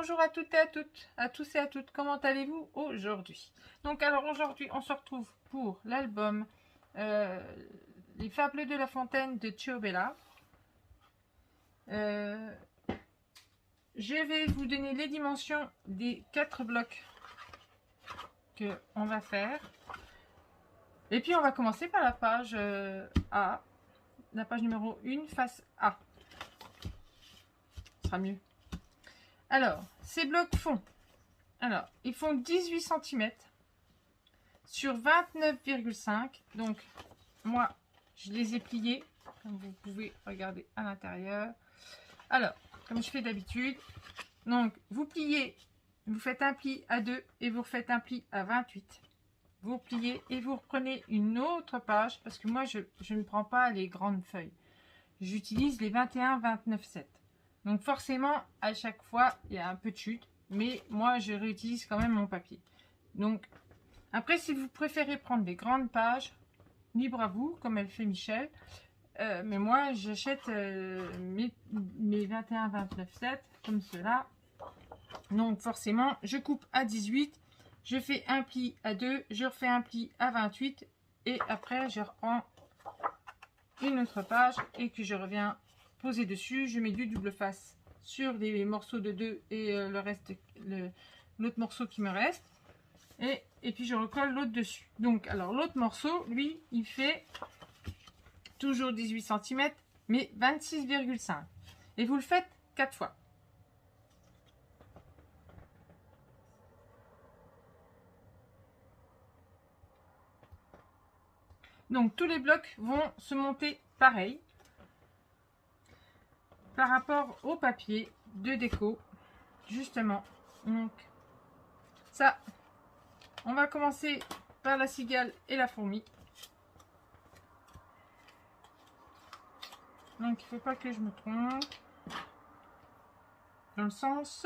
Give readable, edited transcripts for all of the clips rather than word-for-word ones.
Bonjour à toutes et à toutes, à tous et à toutes, comment allez-vous aujourd'hui? Donc alors aujourd'hui on se retrouve pour l'album Les Fables de La Fontaine de Ciobella. Je vais vous donner les dimensions des 4 blocs que on va faire. Et puis on va commencer par la page A, la page numéro 1, face A. Ce sera mieux. Alors, ces blocs font, ils font 18 cm sur 29,5. Donc, moi, je les ai pliés, comme vous pouvez regarder à l'intérieur. Alors, comme je fais d'habitude, donc vous pliez, vous faites un pli à 2 et vous refaites un pli à 28. Vous pliez et vous reprenez une autre page, parce que moi, je ne prends pas les grandes feuilles. J'utilise les 21, 29, 7. Donc forcément, à chaque fois, il y a un peu de chute. Mais moi, je réutilise quand même mon papier. Donc, après, si vous préférez prendre des grandes pages, libre à vous, comme elle fait Michel. Mais moi, j'achète mes 21, 29, 7, comme cela. Donc forcément, je coupe à 18. Je fais un pli à 2. Je refais un pli à 28. Et après, je reprends une autre page et que je reviens poser dessus. Je mets du double face sur les morceaux de 2 et le reste, l'autre morceau qui me reste, et puis je recolle l'autre dessus. Donc alors l'autre morceau, lui, il fait toujours 18 cm mais 26,5 et vous le faites 4 fois. Donc tous les blocs vont se monter pareil par rapport au papier de déco, justement. Donc ça, on va commencer par la cigale et la fourmi. Donc il ne faut pas que je me trompe. Dans le sens.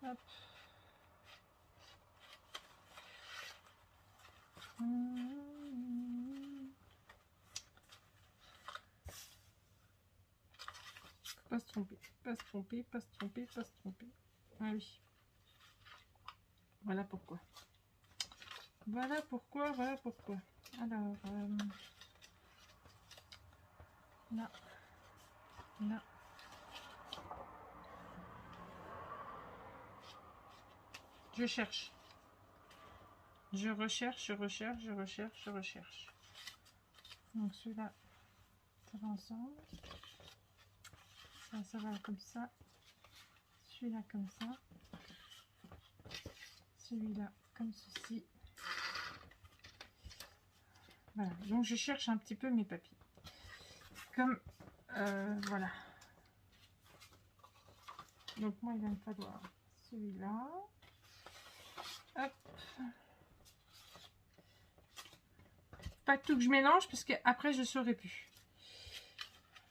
Hop. Pas se tromper, pas se tromper, pas se tromper, pas se tromper. Ah oui. Voilà pourquoi. Voilà pourquoi, voilà pourquoi. Alors, là, là. Je cherche. Je recherche, je recherche, je recherche, je recherche. Donc celui-là, ça va ensemble. Ça va comme ça. Celui-là comme ça. Celui-là comme ceci. Voilà, donc je cherche un petit peu mes papiers. Comme, voilà. Donc moi, il va me falloir celui-là. Hop. Pas tout que je mélange, parce que après je ne saurai plus.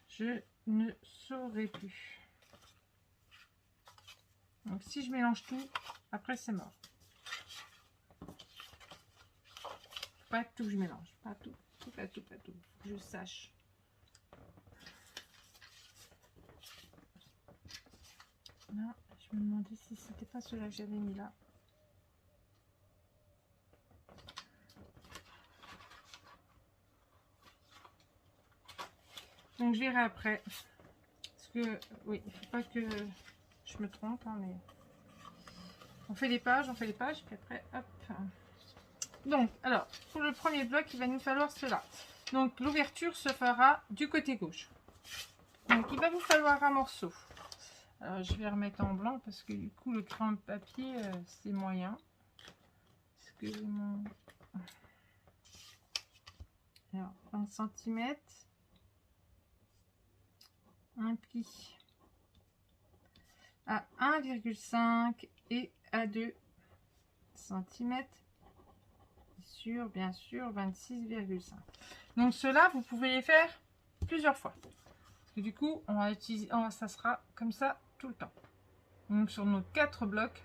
Je ne saurai plus. Donc si je mélange tout, après c'est mort. Pas tout que je mélange, pas tout, pas tout, pas tout. Faut que je sache. Là, je me demandais si c'était pas celui-là que j'avais mis là. Donc je verrai après. Parce que, oui, il ne faut pas que je me trompe, hein, mais on fait les pages, puis après, hop. Donc, alors, pour le premier bloc, il va nous falloir cela. Donc, l'ouverture se fera du côté gauche. Donc, il va vous falloir un morceau. Alors, je vais remettre en blanc parce que du coup, le crayon de papier, c'est moyen. Excusez-moi. Alors, 20 cm. Un pli à 1,5 et à 2 cm. Sur, bien sûr, 26,5. Donc, cela, vous pouvez les faire plusieurs fois. Parce que du coup, on va utiliser, ça sera comme ça tout le temps. Donc, sur nos 4 blocs,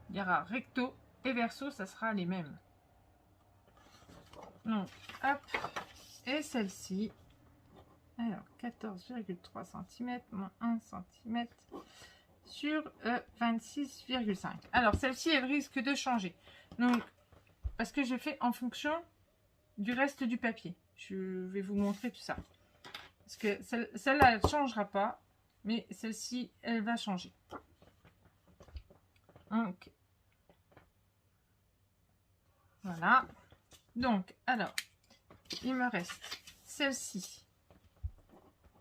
il y aura recto et verso, ça sera les mêmes. Donc, hop, et celle-ci, Alors, 14,3 cm, moins 1 cm sur 26,5. Alors, celle-ci, elle risque de changer. Donc, parce que je fais en fonction du reste du papier. Je vais vous montrer tout ça. Parce que celle-là, elle ne changera pas. Mais celle-ci, elle va changer. Donc, voilà. Donc, alors, il me reste celle-ci.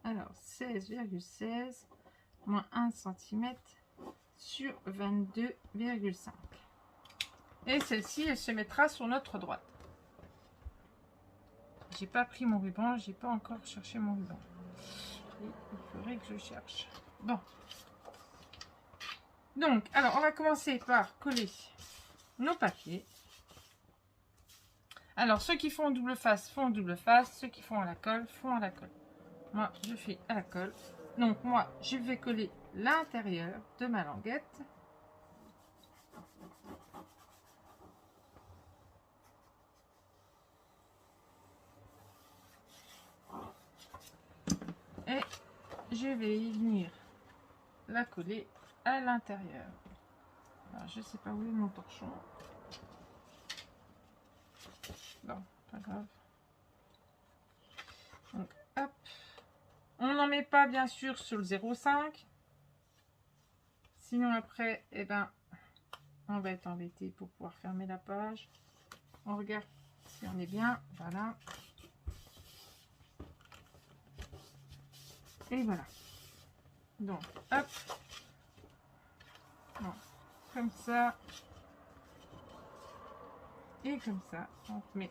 Alors, 16,16 moins 1 cm sur 22,5. Et celle-ci, elle se mettra sur notre droite. J'ai pas pris mon ruban, j'ai pas encore cherché mon ruban. Et il faudrait que je cherche. Bon. Donc, alors, on va commencer par coller nos papiers. Alors, ceux qui font double face font double face. Ceux qui font à la colle font à la colle. Moi, je fais à la colle. Donc, moi, je vais coller l'intérieur de ma languette. Et je vais venir la coller à l'intérieur. Alors, je sais pas où est mon torchon. Bon, pas grave. Donc, hop. On n'en met pas, bien sûr, sur le 0,5. Sinon, après, eh ben, on va être embêté pour pouvoir fermer la page. On regarde si on est bien. Voilà. Et voilà. Donc, hop. Bon, comme ça. Et comme ça, on met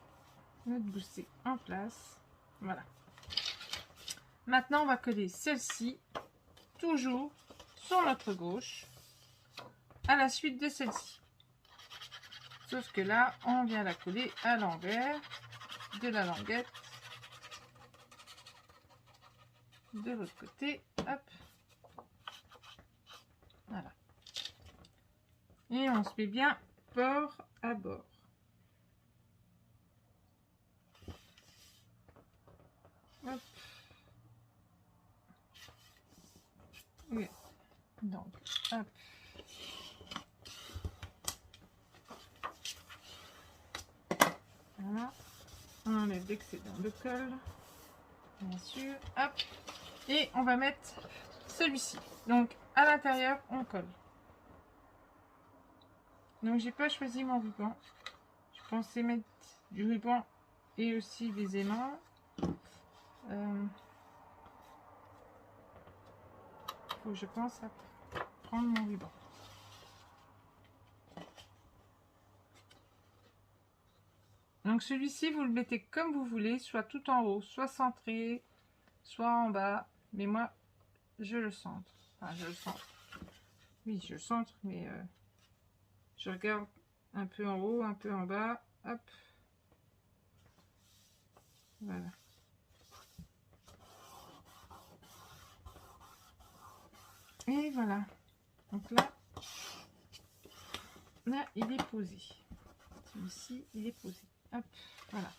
notre gousset en place. Voilà. Maintenant, on va coller celle-ci, toujours sur notre gauche, à la suite de celle-ci. Sauf que là, on vient la coller à l'envers de la languette. De l'autre côté, hop. Voilà. Et on se met bien bord à bord. Hop. Oui. Donc, hop. Voilà. On enlève l'excédent de colle. Bien sûr. Hop. Et on va mettre celui-ci. Donc, à l'intérieur, on colle. Donc, j'ai pas choisi mon ruban. Je pensais mettre du ruban et aussi des aimants. Faut que je pense à prendre mon ruban. Donc celui-ci, vous le mettez comme vous voulez, soit tout en haut, soit centré, soit en bas. Mais moi, je le centre. Enfin, je le centre. Oui, je le centre, mais je regarde un peu en haut, un peu en bas. Hop. Voilà. Et voilà. Donc là, il est posé. Celui-ci, il est posé. Hop, voilà.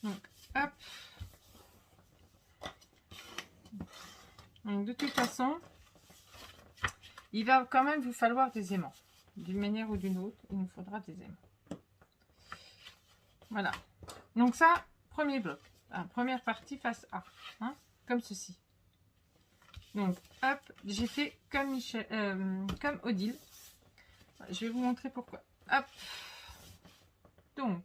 Donc, hop. Donc, de toute façon, il va quand même vous falloir des aimants. D'une manière ou d'une autre, il nous faudra des aimants. Voilà. Donc ça, premier bloc. Première partie face A. Hein, comme ceci. Donc, hop, j'ai fait comme Michel, comme Odile. Je vais vous montrer pourquoi. Hop. Donc,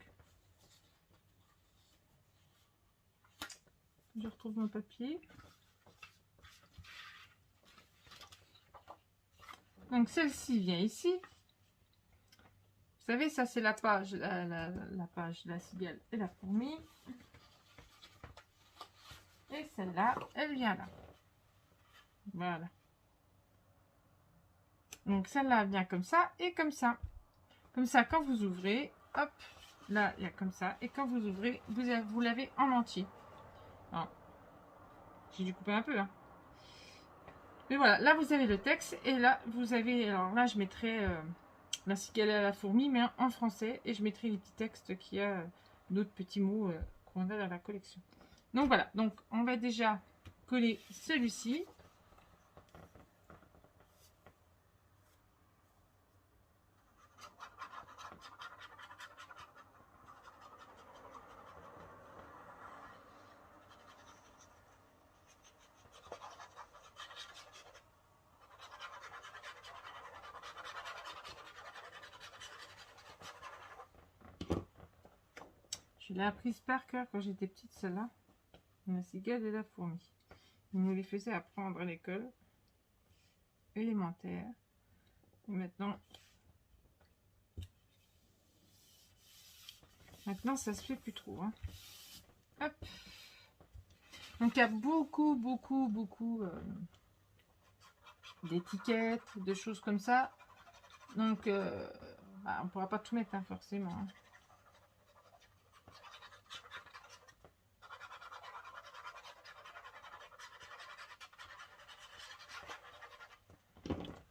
je retrouve mon papier. Donc, celle-ci vient ici. Vous savez, ça, c'est la page, la page de la cigale et la fourmi. Et celle-là, elle vient là. Voilà. Donc, celle-là vient comme ça et comme ça. Comme ça, quand vous ouvrez, hop, là, il y a comme ça. Et quand vous ouvrez, vous l'avez en entier. J'ai dû couper un peu, hein. Mais voilà, là, vous avez le texte. Et là, vous avez... Alors là, je mettrai la cigale à la fourmi, mais en français. Et je mettrai les petits textes qu'il y a, d'autres petits mots qu'on a dans la collection. Donc voilà. Donc, on va déjà coller celui-ci. Je l'ai apprise par cœur quand j'étais petite, celle-là. La cigale et la fourmi. Il nous les faisait apprendre à l'école élémentaire. Et maintenant, ça se fait plus trop. Hein. Hop. Donc, il y a beaucoup d'étiquettes, de choses comme ça. Donc, on ne pourra pas tout mettre, hein, forcément. Hein.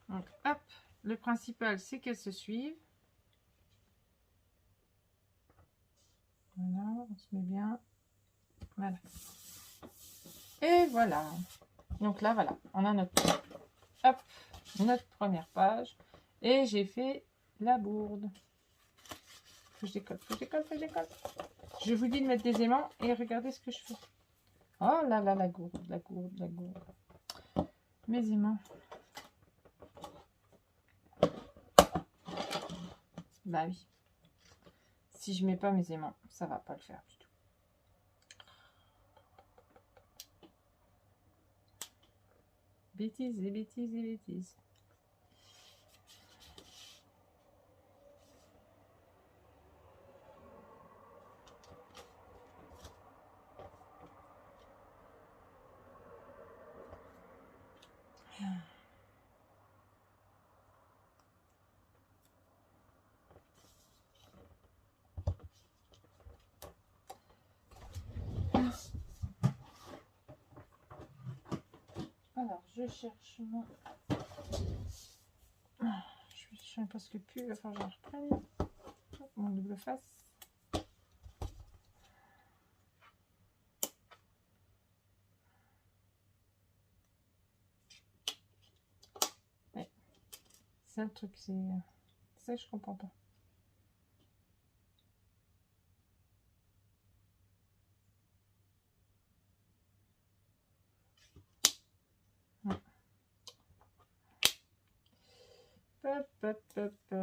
Donc, hop, le principal, c'est qu'elles se suivent. Voilà, on se met bien. Voilà. Et voilà. Donc là, voilà, on a notre, hop, notre première page. Et j'ai fait la bourde. Faut que je décolle, faut que je décolle, faut que je décolle. Je vous dis de mettre des aimants et regardez ce que je fais. Oh là là, la gourde, la gourde, la gourde. Mes aimants. Bah oui. Si je mets pas mes aimants, ça va pas le faire du tout. Bêtises et bêtises et bêtises. Alors, je cherche mon... Je suis presque plus, il va falloir que je reprenne mon double face. Ouais. C'est le truc, c'est ça que je comprends pas. Ouais. Hop, hop, hop,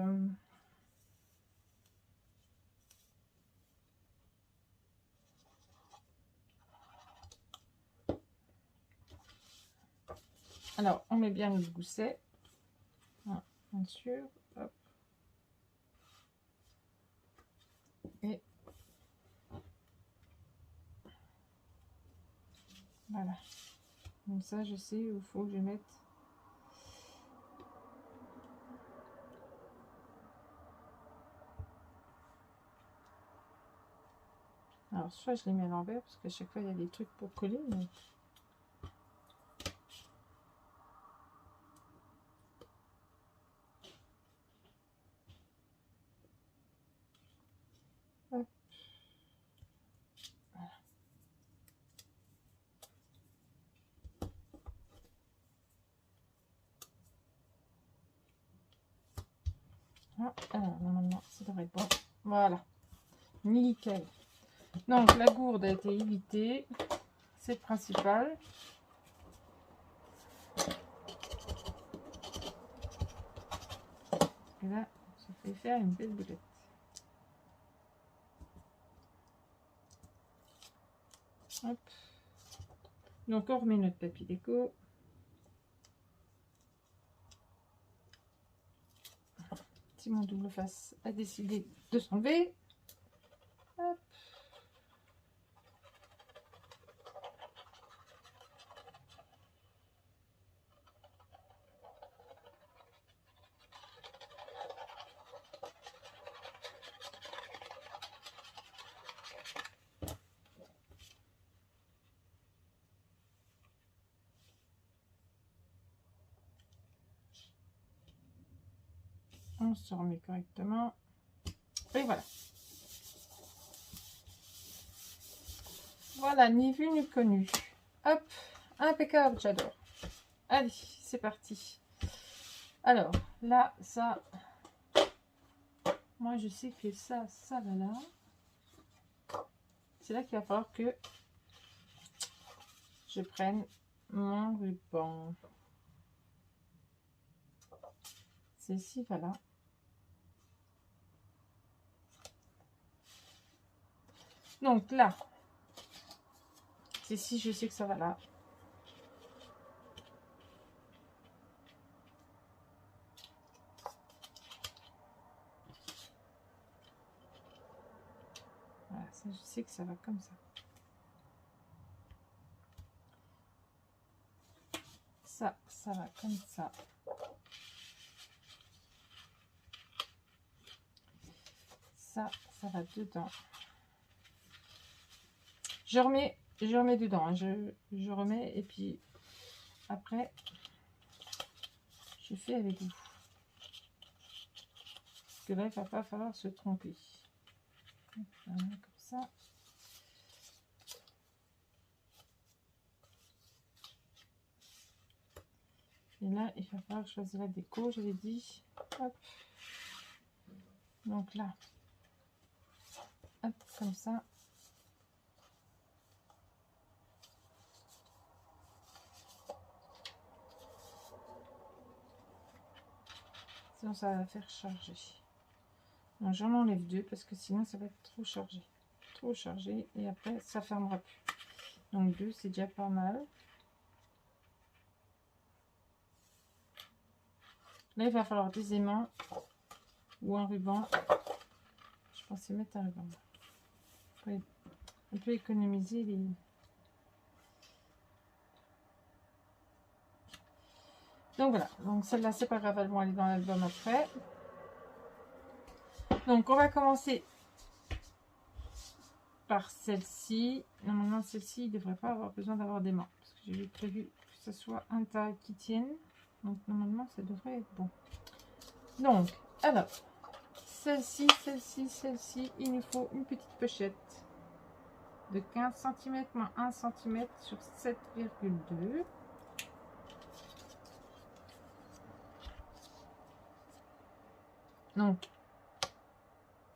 Alors, on met bien le gousset. Voilà, bien sûr. Hop. Et voilà. Comme ça, je sais où il faut que je mette. Alors, soit je les mets à l'envers, parce qu'à chaque fois, il y a des trucs pour coller. Mais... Hop. Voilà. Ah, alors, normalement, ça devrait être bon. Voilà. Nickel. Donc, la gourde a été évitée. C'est le principal. Et là, ça fait faire une belle boulette. Hop. Donc, on remet notre papier déco. Si mon double face a décidé de s'enlever. Hop. On se remet correctement. Et voilà. Voilà, ni vu ni connu. Hop, Impeccable, j'adore. Allez, c'est parti. Alors, là, ça... Moi, je sais que ça va là. C'est là qu'il va falloir que je prenne mon ruban. Celle-ci va là. Donc là, celle-ci, je sais que ça va là. Voilà, ça, je sais que ça va comme ça. Ça va comme ça. Ça va dedans. Je remets dedans. Hein. Je remets et puis après, je fais avec vous. Parce que là, il ne va pas falloir se tromper. Voilà, comme ça. Et là, il va falloir choisir la déco, je l'ai dit. Hop. Donc là, hop, comme ça. Sinon, ça va faire charger. Donc, j'en enlève deux parce que sinon, ça va être trop chargé. Trop chargé. Et après, ça fermera plus. Donc, deux, c'est déjà pas mal. Là, il va falloir des aimants ou un ruban. Je pensais mettre un ruban. On peut économiser les... Donc voilà, donc celle-là c'est pas grave, elles vont aller dans l'album après. Donc on va commencer par celle-ci. Normalement celle-ci, il ne devrait pas avoir besoin d'avoir des mains. Parce que j'ai prévu que ce soit un tas qui tienne. Donc normalement ça devrait être bon. Donc, alors, celle-ci, il nous faut une petite pochette de 15 cm moins 1 cm sur 7,2. Donc,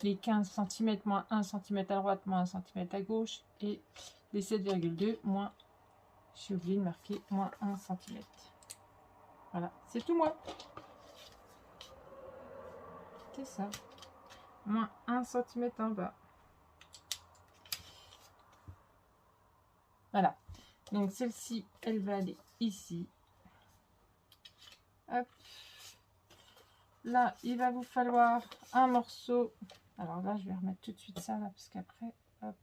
les 15 cm moins 1 cm à droite, moins 1 cm à gauche, et les 7,2 moins, j'ai oublié de marquer, moins 1 cm. Voilà, c'est tout moi. C'est ça. Moins 1 cm en bas. Voilà. Donc celle-ci, elle va aller ici. Hop. Là, il va vous falloir un morceau. Alors là, je vais remettre tout de suite ça là, parce qu'après, hop,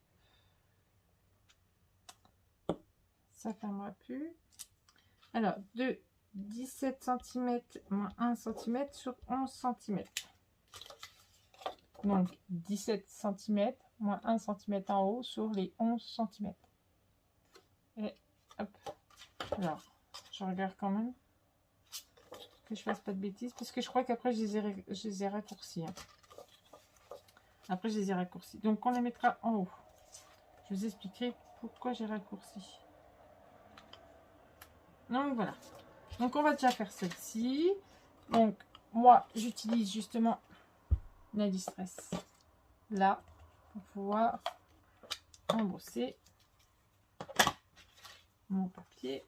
ça fermera plus. Alors, de 17 cm moins 1 cm sur 11 cm. Donc, 17 cm moins 1 cm en haut sur les 11 cm. Et hop. Alors, je regarde quand même que je fasse pas de bêtises, parce que je crois qu'après, je les ai raccourcis. Hein. Après, je les ai raccourcis. Donc, on les mettra en haut. Je vous expliquerai pourquoi j'ai raccourci. Donc, voilà. Donc, on va déjà faire celle-ci. Donc, moi, j'utilise justement la distress là pour pouvoir embrosser mon papier.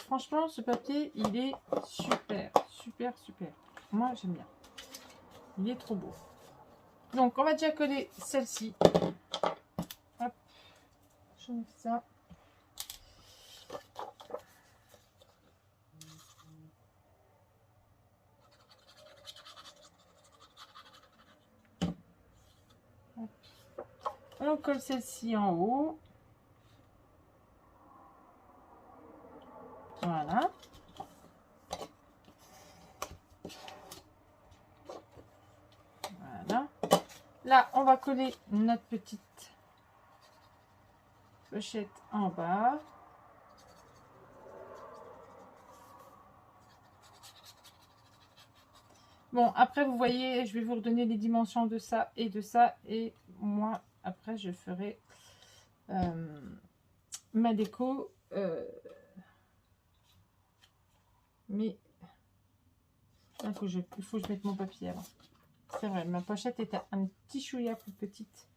Franchement, ce papier, il est super, super, super. Moi, j'aime bien. Il est trop beau. Donc, on va déjà coller celle-ci. Hop, je mets ça. Hop. On colle celle-ci en haut. Voilà. Là, on va coller notre petite pochette en bas. Bon, après, vous voyez, je vais vous redonner les dimensions de ça et de ça. Et moi, après, je ferai ma déco. Mais il faut que je mette mon papier avant. C'est vrai, ma pochette était un petit chouïa plus petite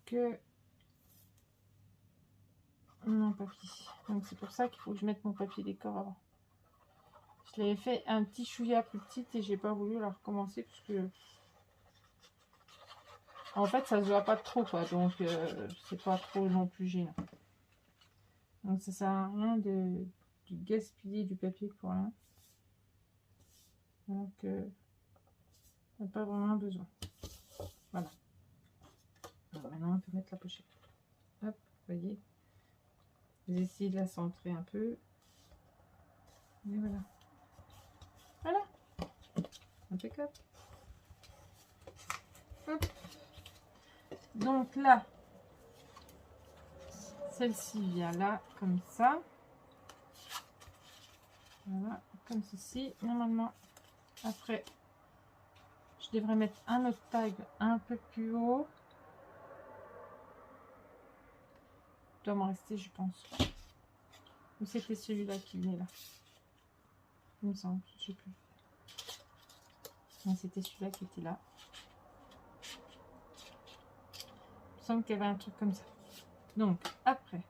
que mon papier. Donc, c'est pour ça qu'il faut que je mette mon papier décor avant. Je l'avais fait un petit chouïa plus petite et j'ai pas voulu la recommencer parce que en fait ça se voit pas trop quoi, donc c'est pas trop non plus gênant. Donc ça sert à rien de gaspiller du papier pour rien. Donc on n'a pas vraiment besoin. Voilà. Alors, maintenant on peut mettre la pochette. Hop, vous voyez. Vous essayez de la centrer un peu. Et voilà. Voilà. Impeccable. Hop. Donc là, celle-ci vient là, comme ça. Voilà, comme ceci. Normalement, après, je devrais mettre un autre tag un peu plus haut. Il doit m'en rester, je pense. Ou c'était celui-là qui venait là. Il me semble, je sais plus. Non, c'était celui-là qui était là. Il me semble qu'il y avait un truc comme ça. Donc, après,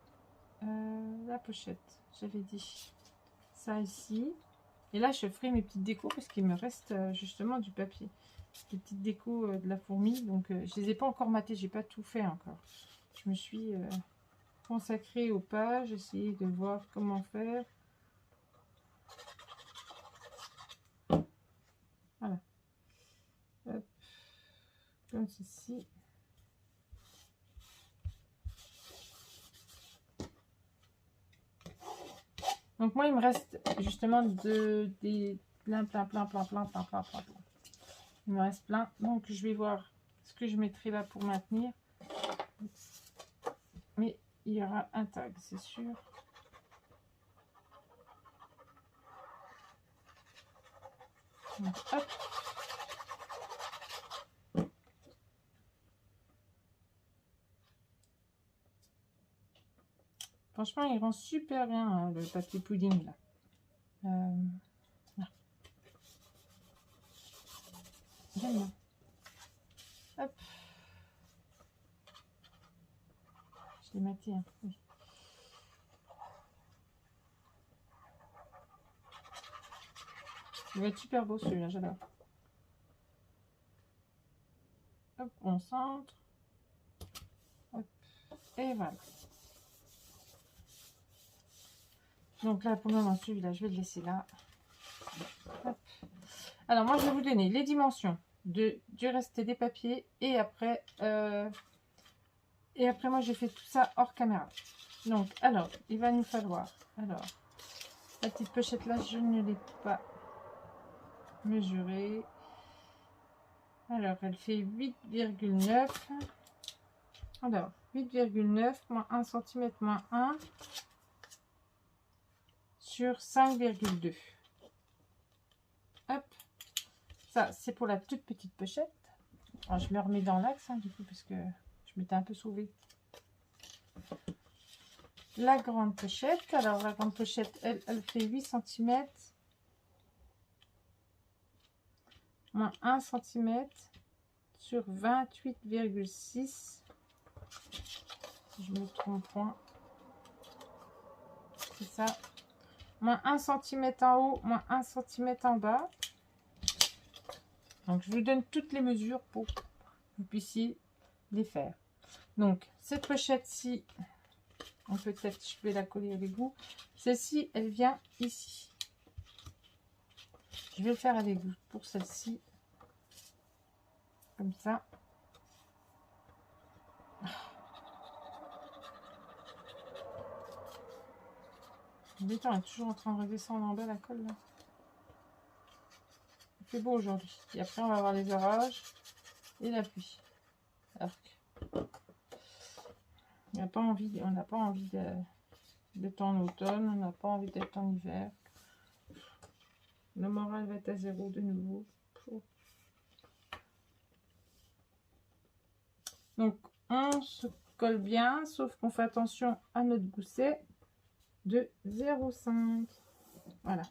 la pochette, j'avais dit ça ici. Et là, je ferai mes petites décos parce qu'il me reste justement du papier. Des petites décos de la fourmi. Donc, je les ai pas encore matées. J'ai pas tout fait encore. Je me suis consacrée aux pages. Essayer de voir comment faire. Voilà. Hop. Comme ceci. Donc moi, il me reste justement plein. Il me reste plein. Donc je vais voir ce que je mettrai là pour maintenir. Mais il y aura un tag, c'est sûr. Donc, hop. Franchement, il rend super bien hein, le papier pudding là. Là. J'aime bien. Hop. Je l'ai maté. Hein. Oui. Il va être super beau celui-là, j'adore. Hop, on centre. Hop. Et voilà. Donc là, pour le moment, celui-là, je vais le laisser là. Hop. Alors, moi, je vais vous donner les dimensions du reste des papiers. Et après, moi, j'ai fait tout ça hors caméra. Donc, alors, il va nous falloir... Alors, la petite pochette là, je ne l'ai pas mesurée. Alors, elle fait 8,9. Alors, 8,9 moins 1 cm moins 1 sur 5,2. Hop. Ça, c'est pour la toute petite pochette. Alors, je me remets dans l'axe, hein, du coup, parce que je m'étais un peu sauvée. La grande pochette. Alors, la grande pochette, elle fait 8 cm. Moins 1 cm sur 28,6. Si je me trompe point. C'est ça. Moins 1 cm en haut, moins 1 cm en bas. Donc, je vous donne toutes les mesures pour que vous puissiez les faire. Donc, cette pochette-ci, peut-être je vais la coller avec vous. Celle-ci, elle vient ici. Je vais le faire avec vous pour celle-ci. Comme ça. Le temps est toujours en train de redescendre en bas la colle là. Il fait beau aujourd'hui. Et après on va avoir les orages. et la pluie. Alors on n'a pas envie d'être en automne, on n'a pas envie d'être en hiver. Le moral va être à zéro de nouveau. Donc on se colle bien, sauf qu'on fait attention à notre gousset de 0,5. Voilà.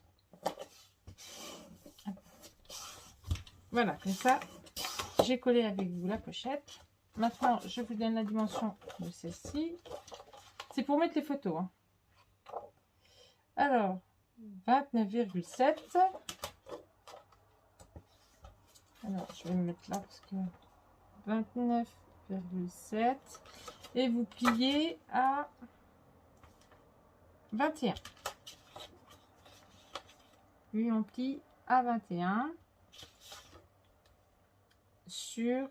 Voilà, comme ça, j'ai collé avec vous la pochette. Maintenant, je vous donne la dimension de celle-ci. C'est pour mettre les photos. Hein. Alors, 29,7. Alors, je vais me mettre là parce que 29,7. Et vous pliez à 21. Lui, on plie à 21 sur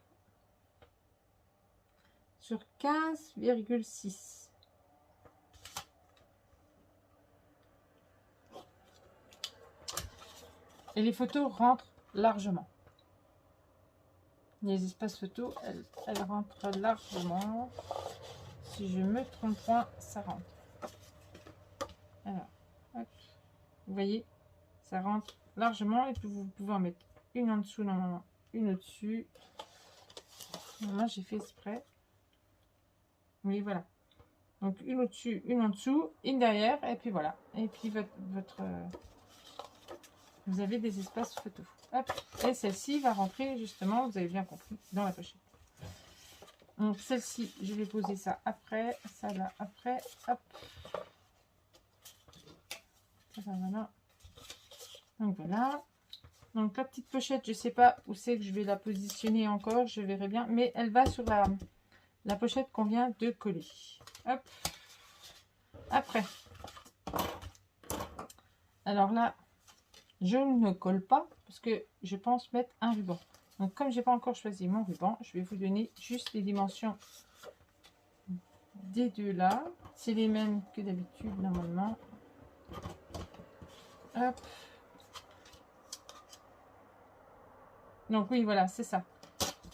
15,6. Et les photos rentrent largement. Les espaces photos, elles rentrent largement. Si je me trompe pas, ça rentre. Alors, hop, vous voyez, ça rentre largement. Et puis vous pouvez en mettre une en dessous, normalement, une au-dessus. Moi, j'ai fait exprès. Oui, voilà. Donc une au-dessus, une en dessous, une derrière, et puis voilà. Et puis vous avez des espaces photos. Hop. Et celle-ci va rentrer justement, vous avez bien compris, dans la pochette. Donc celle-ci, je vais poser ça après, ça là après, hop. Voilà. Donc voilà. Donc la petite pochette, je sais pas où c'est que je vais la positionner encore, je verrai bien, mais elle va sur la pochette qu'on vient de coller. Hop. Après. Alors là, je ne colle pas parce que je pense mettre un ruban. Donc comme j'ai pas encore choisi mon ruban, je vais vous donner juste les dimensions des deux là. C'est les mêmes que d'habitude normalement. Hop. Donc oui, voilà, c'est ça.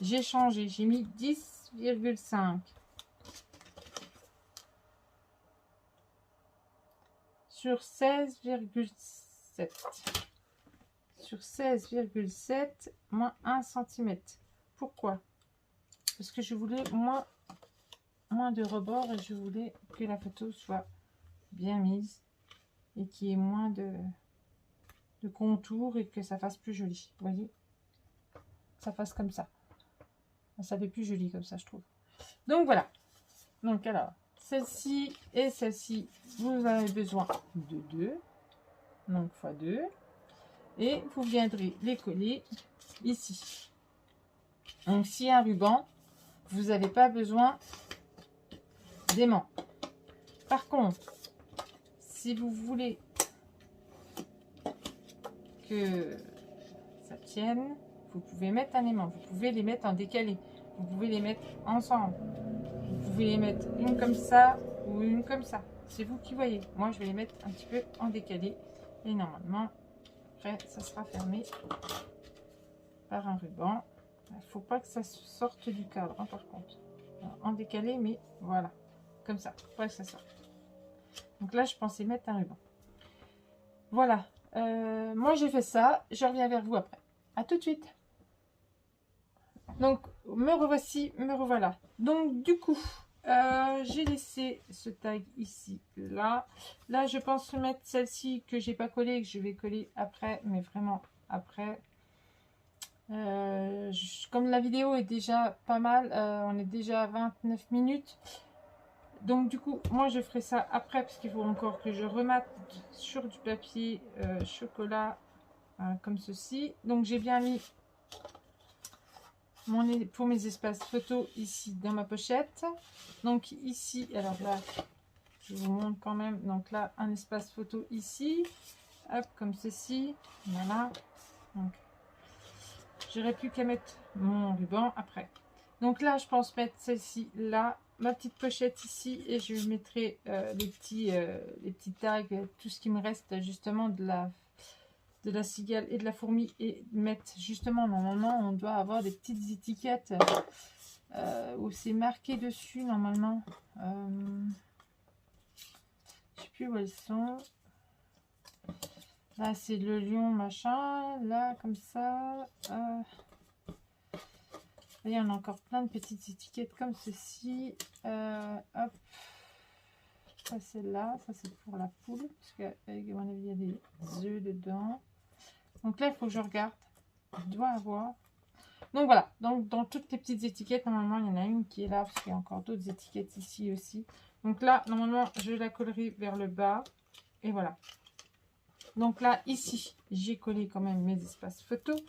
J'ai changé, j'ai mis 10,5 sur 16,7. Sur 16,7 moins 1 cm. Pourquoi? Parce que je voulais moins de rebord et je voulais que la photo soit bien mise et qu'il y ait moins de contours et que ça fasse plus joli. Vous voyez? Ça fasse comme ça. Ça fait plus joli comme ça, je trouve. Donc voilà. Donc alors, celle-ci et celle-ci, vous avez besoin de 2. Donc x 2. Et vous viendrez les coller ici. Donc s'il y a un ruban, vous n'avez pas besoin d'aimant. Par contre, si vous voulez que ça tienne, vous pouvez mettre un aimant. Vous pouvez les mettre en décalé. Vous pouvez les mettre ensemble. Vous pouvez les mettre une comme ça ou une comme ça. C'est vous qui voyez. Moi, je vais les mettre un petit peu en décalé. Et normalement, après, ça sera fermé par un ruban. Il ne faut pas que ça sorte du cadre, hein, par contre. Alors, en décalé, mais voilà. Comme ça. Faut pas que ça sorte. Donc là, je pensais mettre un ruban. Voilà. Moi, j'ai fait ça. Je reviens vers vous après. À tout de suite. Donc, me revoici, me revoilà. Donc, du coup, j'ai laissé ce tag ici, là. Là, je pense mettre celle-ci que j'ai pas collée, que je vais coller après, mais vraiment après. Comme la vidéo est déjà pas mal, on est déjà à 29 minutes. Donc, du coup, moi, je ferai ça après, parce qu'il faut encore que je remate sur du papier chocolat, comme ceci. Donc, j'ai bien mis pour mes espaces photos ici dans ma pochette. Donc ici, alors là je vous montre quand même, donc là un espace photo ici, hop, comme ceci, voilà. Donc j'aurais plus qu'à mettre mon ruban après. Donc là je pense mettre celle-ci là, ma petite pochette ici, et je mettrai les petits tags, tout ce qui me reste justement de de la cigale et de la fourmi et mettre justement, normalement, on doit avoir des petites étiquettes où c'est marqué dessus, normalement. Je sais plus où elles sont. Là, c'est le lion, machin. Là, comme ça. Il y en a encore plein de petites étiquettes comme ceci. Hop. Ça, c'est là. Ça, c'est pour la poule. Parce qu'avec mon avis, il y a des œufs dedans. Donc là, il faut que je regarde. Je dois avoir. Donc voilà. Donc dans toutes les petites étiquettes, normalement, il y en a une qui est là. Parce qu'il y a encore d'autres étiquettes ici aussi. Donc là, normalement, je la collerai vers le bas. Et voilà. Donc là, ici, j'ai collé quand même mes espaces photos.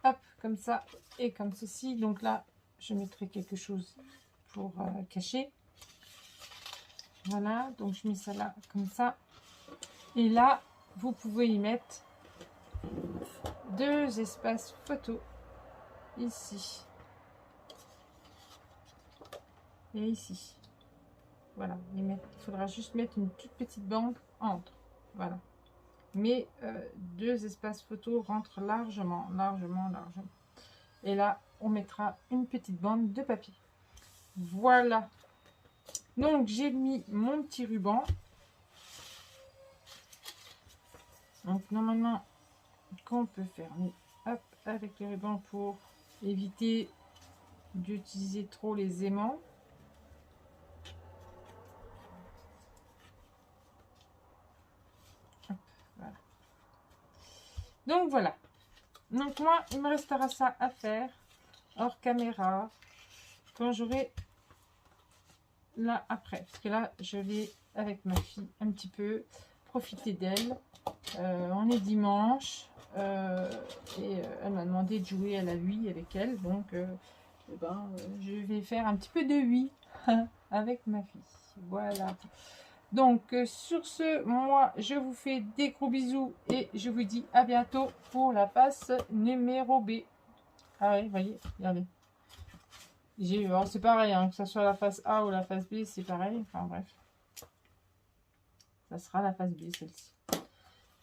Hop, comme ça et comme ceci. Donc là, je mettrai quelque chose pour cacher. Voilà, donc je mets ça là, comme ça. Et là, vous pouvez y mettre 2 espaces photos. Ici. Et ici. Voilà, il faudra juste mettre une toute petite bande entre. Voilà. Mais 2 espaces photos rentrent largement. Et là, on mettra une petite bande de papier. Voilà. Donc, j'ai mis mon petit ruban. Donc, normalement, qu'on peut fermer hop, avec le ruban pour éviter d'utiliser trop les aimants. Hop, voilà. Donc, voilà. Donc, moi, il me restera ça à faire hors caméra quand j'aurai là après. Parce que là, je vais avec ma fille un petit peu profiter d'elle. On est dimanche et elle m'a demandé de jouer à la Wii avec elle. Donc, je vais faire un petit peu de Wii avec ma fille. Voilà. Donc, sur ce, moi, je vous fais des gros bisous et je vous dis à bientôt pour la face numéro B. Ah oui, voyez, regardez. C'est pareil, hein, que ce soit la face A ou la face B, c'est pareil. Enfin, bref. Ça sera la face B, celle-ci.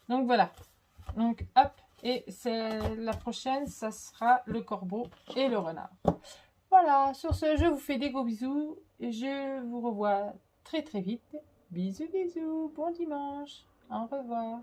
Donc, voilà. Donc, hop. Et la prochaine, ça sera le corbeau et le renard. Voilà. Sur ce, je vous fais des gros bisous. Et je vous revois très, très vite. Bisous, bisous. Bon dimanche. Au revoir.